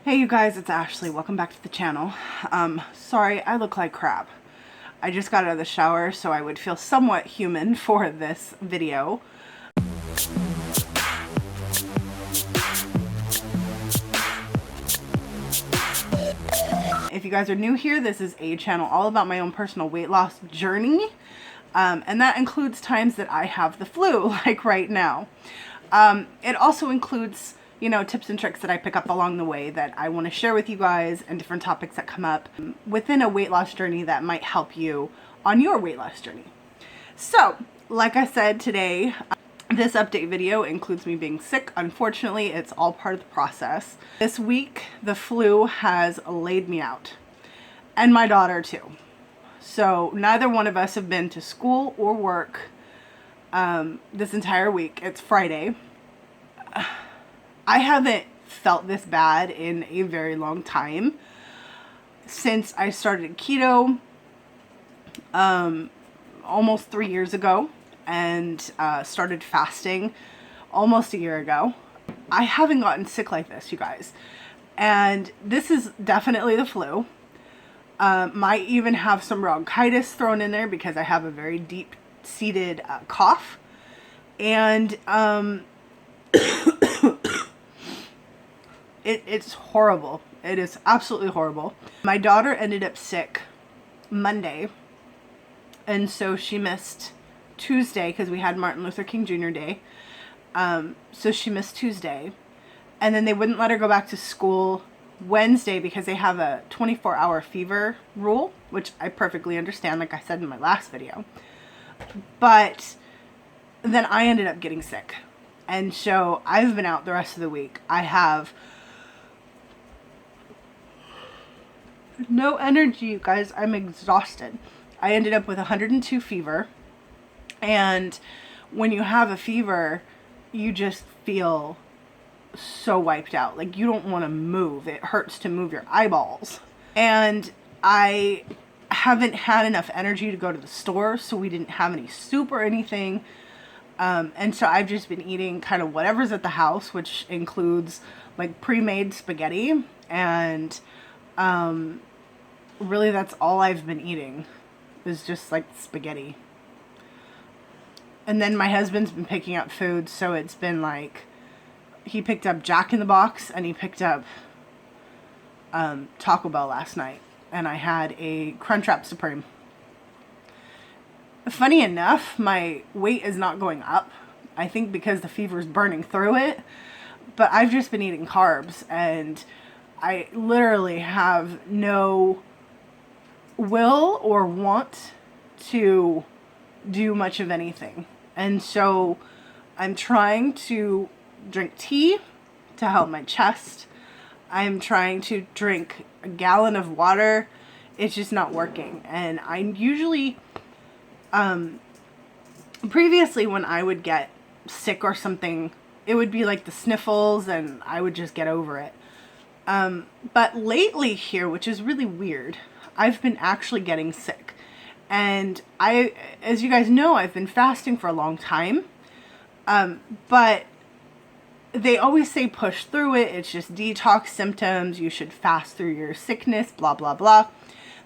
Hey you guys, it's Ashley. Welcome back to the channel. Sorry, I look like crap. I just got out of the shower, so I would feel somewhat human for this video. If you guys are new here, this is a channel all about my own personal weight loss journey. And that includes times that I have the flu, like right now. It also includes, tips and tricks that I pick up along the way that I want to share with you guys, and different topics that come up within a weight loss journey that might help you on your weight loss journey. So, like I said today, this update video includes me being sick. Unfortunately, it's all part of the process. This week, the flu has laid me out, and my daughter too. So neither one of us have been to school or work this entire week. It's Friday. I haven't felt this bad in a very long time. Since I started keto almost 3 years ago and started fasting almost a year ago, I haven't gotten sick like this, you guys. And this is definitely the flu. Might even have some bronchitis thrown in there because I have a very deep-seated cough. And it's horrible. It is absolutely horrible. My daughter ended up sick Monday, and so she missed Tuesday because we had Martin Luther King Jr. Day. So she missed Tuesday, and then they wouldn't let her go back to school Wednesday because they have a 24-hour fever rule, which I perfectly understand, like I said in my last video. But then I ended up getting sick, and so I've been out the rest of the week. I have no energy, you guys. I'm exhausted. I ended up with 102 fever, and when you have a fever, you just feel so wiped out. Like, you don't want to move. It hurts to move your eyeballs. And I haven't had enough energy to go to the store, so we didn't have any soup or anything. And so I've just been eating kind of whatever's at the house, which includes like pre-made spaghetti, and really that's all I've been eating is just like spaghetti. And then my husband's been picking up food, so it's been like, he picked up Jack in the Box, and he picked up Taco Bell last night, and I had a Crunchwrap Supreme. Funny enough, my weight is not going up. I think because the fever is burning through it, but I've just been eating carbs, and I literally have no will or want to do much of anything. And so I'm trying to drink tea to help my chest. I'm trying to drink a gallon of water. It's just not working. And I usually, previously when I would get sick or something, it would be like the sniffles and I would just get over it. But lately here, which is really weird, I've been actually getting sick. And as you guys know, I've been fasting for a long time. But they always say push through it. It's just detox symptoms. You should fast through your sickness, blah, blah, blah.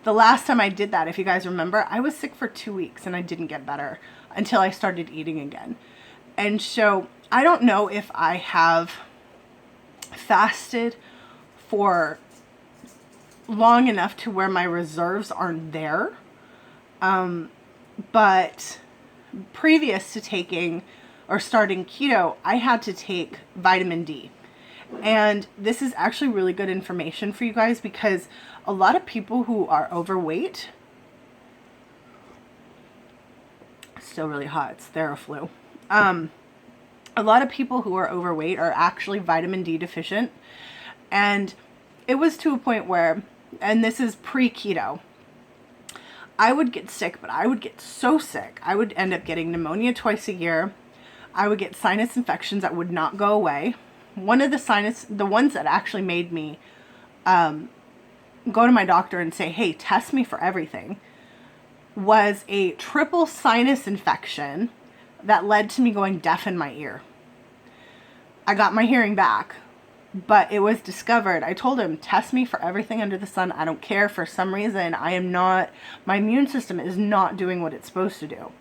The last time I did that, if you guys remember, I was sick for 2 weeks and I didn't get better until I started eating again. And so I don't know if I have fasted for long enough to where my reserves aren't there. But previous to taking or starting keto, I had to take vitamin D. And this is actually really good information for you guys, because a lot of people who are overweight, still really hot, it's Theraflu. A lot of people who are overweight are actually vitamin D deficient. And it was to a point where, and this is pre-keto, I would get sick, but I would get so sick. I would end up getting pneumonia twice a year. I would get sinus infections that would not go away. One of the ones that actually made me go to my doctor and say, hey, test me for everything, was a triple sinus infection that led to me going deaf in my ear. I got my hearing back, But it was discovered. I told him, test me for everything under the sun. I don't care. For some reason, my immune system is not doing what it's supposed to do.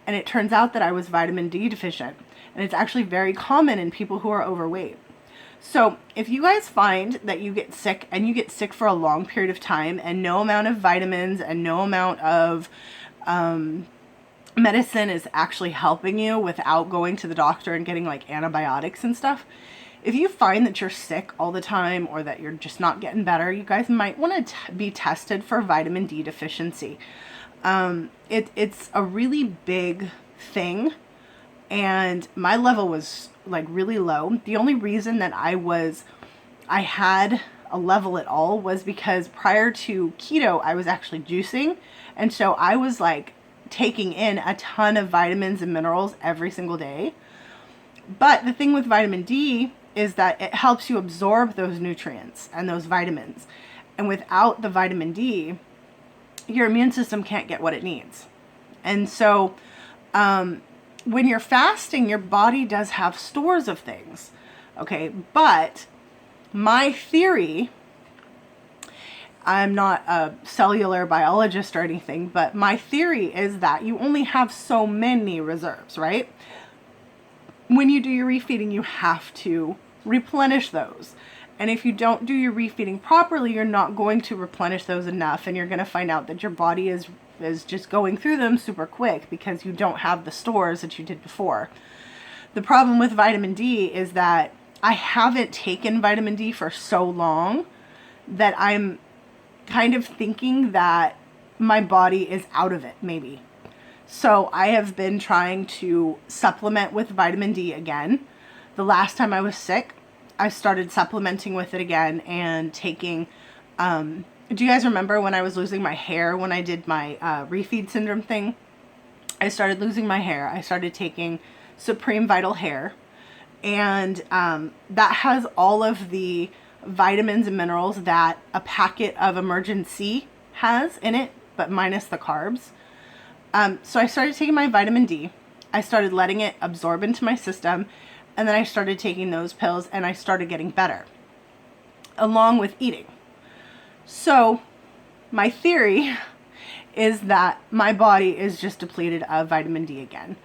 And it turns out that I was vitamin D deficient. And it's actually very common in people who are overweight. So if you guys find that you get sick, and you get sick for a long period of time, and no amount of vitamins and no amount of medicine is actually helping you without going to the doctor and getting like antibiotics and stuff, if you find that you're sick all the time or that you're just not getting better, you guys might want to be tested for vitamin D deficiency. It's a really big thing, and my level was like really low. The only reason that I had a level at all was because prior to keto, I was actually juicing, and so I was like taking in a ton of vitamins and minerals every single day. But the thing with vitamin D is that it helps you absorb those nutrients and those vitamins. And without the vitamin D, your immune system can't get what it needs. And so when you're fasting, your body does have stores of things. Okay, but my theory, I'm not a cellular biologist or anything, but my theory is that you only have so many reserves, right? When you do your refeeding, you have to replenish those. And if you don't do your refeeding properly, you're not going to replenish those enough, and you're going to find out that your body is just going through them super quick because you don't have the stores that you did before. The problem with vitamin D is that I haven't taken vitamin D for so long that I'm kind of thinking that my body is out of it, maybe. So I have been trying to supplement with vitamin D again. The last time I was sick, I started supplementing with it again and taking, do you guys remember when I was losing my hair when I did my refeed syndrome thing? I started losing my hair. I started taking Supreme Vital Hair, and that has all of the vitamins and minerals that a packet of Emergen-C has in it, but minus the carbs. So I started taking my vitamin D. I started letting it absorb into my system, and then I started taking those pills, and I started getting better, along with eating. So my theory is that my body is just depleted of vitamin D again.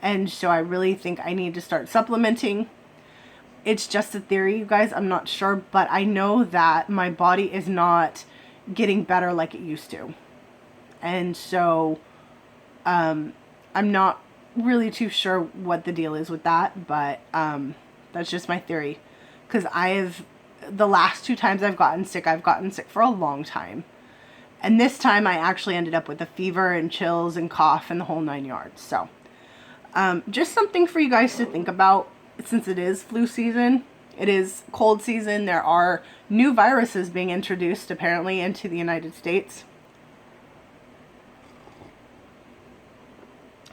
And so I really think I need to start supplementing. It's just a theory, you guys. I'm not sure, but I know that my body is not getting better like it used to. And so I'm not really too sure what the deal is with that, but that's just my theory. Because the last 2 times I've gotten sick for a long time. And this time I actually ended up with a fever and chills and cough and the whole 9 yards. So just something for you guys to think about, since it is flu season. It is cold season. There are new viruses being introduced apparently into the United States.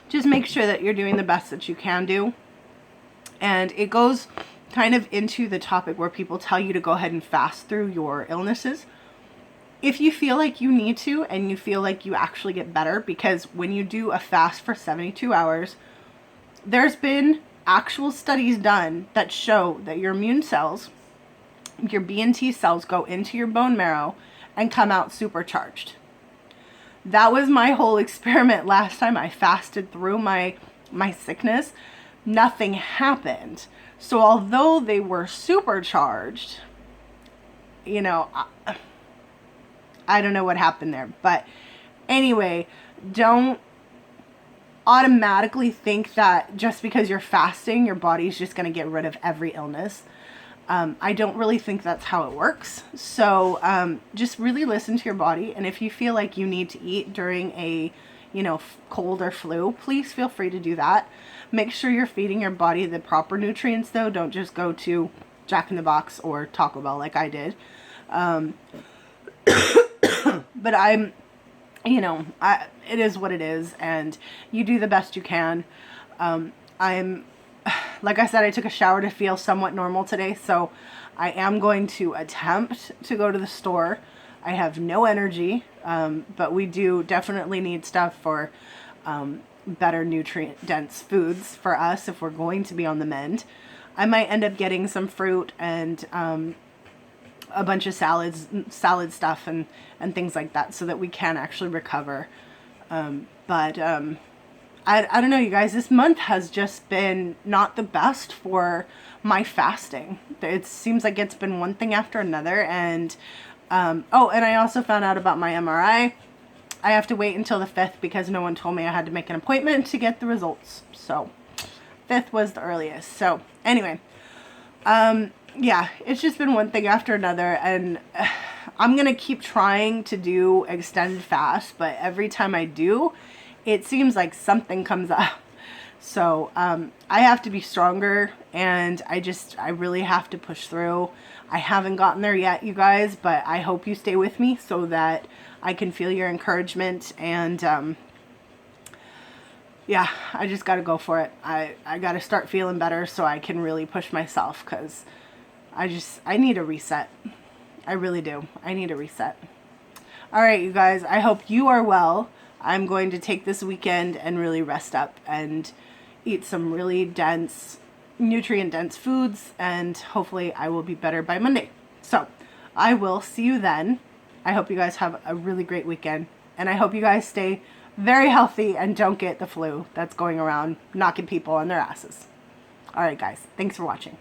Just make sure that you're doing the best that you can do. And it goes kind of into the topic where people tell you to go ahead and fast through your illnesses. If you feel like you need to, and you feel like you actually get better, because when you do a fast for 72 hours, there's been actual studies done that show that your immune cells, your B and T cells, go into your bone marrow and come out supercharged. That was my whole experiment last time I fasted through my sickness. Nothing happened. So although they were supercharged, you know, I don't know what happened there. But anyway, don't automatically think that just because you're fasting, your body's just going to get rid of every illness. I don't really think that's how it works. So just really listen to your body. And if you feel like you need to eat during a, cold or flu, please feel free to do that. Make sure you're feeding your body the proper nutrients, though. Don't just go to Jack in the Box or Taco Bell like I did. But it is what it is, and you do the best you can. Like I said, I took a shower to feel somewhat normal today, so I am going to attempt to go to the store. I have no energy, but we do definitely need stuff for better nutrient-dense foods for us if we're going to be on the mend. I might end up getting some fruit and a bunch of salad stuff and things like that so that we can actually recover. I don't know, you guys, this month has just been not the best for my fasting. It seems like it's been one thing after another. And, oh, and I also found out about my MRI. I have to wait until the 5th because no one told me I had to make an appointment to get the results. So 5th was the earliest. So anyway, yeah, it's just been one thing after another, and I'm going to keep trying to do extended fast, but every time I do, it seems like something comes up. So, I have to be stronger, and I really have to push through. I haven't gotten there yet, you guys, but I hope you stay with me so that I can feel your encouragement. And, yeah, I just got to go for it. I got to start feeling better so I can really push myself, because I need a reset. I really do. I need a reset. All right, you guys, I hope you are well. I'm going to take this weekend and really rest up and eat some really dense, nutrient-dense foods, and hopefully I will be better by Monday. So I will see you then. I hope you guys have a really great weekend, and I hope you guys stay very healthy and don't get the flu that's going around knocking people on their asses. All right, guys, thanks for watching.